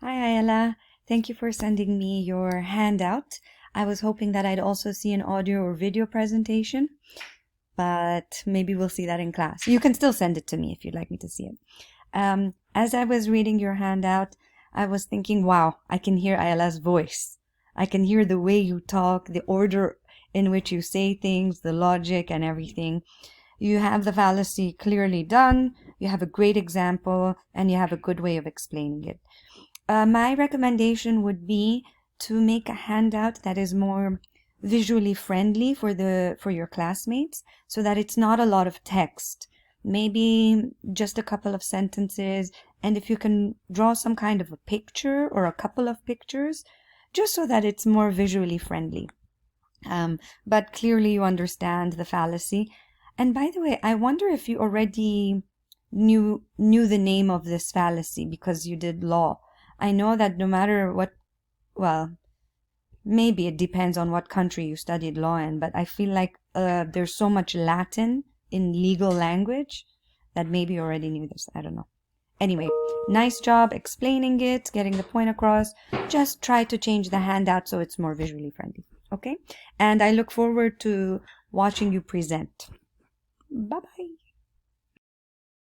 Hi, Ayala. Thank you for sending me your handout. I was hoping that I'd also see an audio or video presentation, but maybe we'll see that in class. You can still send it to me if you'd like me to see it. As I was reading your handout, I was thinking, wow, I can hear Ayala's voice. I can hear the way you talk, the order in which you say things, the logic and everything. You have the fallacy clearly done, you have a great example, and you have a good way of explaining it. My recommendation would be to make a handout that is more visually friendly for your classmates, so that it's not a lot of text. Maybe just a couple of sentences, and if you can draw some kind of a picture or a couple of pictures, just so that it's more visually friendly. But clearly you understand the fallacy. And by the way, I wonder if you already knew the name of this fallacy because you did law. I know that no matter what, well, maybe it depends on what country you studied law in, but I feel like there's so much Latin in legal language that maybe you already knew this. I don't know. Anyway, nice job explaining it, getting the point across. Just try to change the handout so it's more visually friendly. Okay? And I look forward to watching you present. Bye-bye.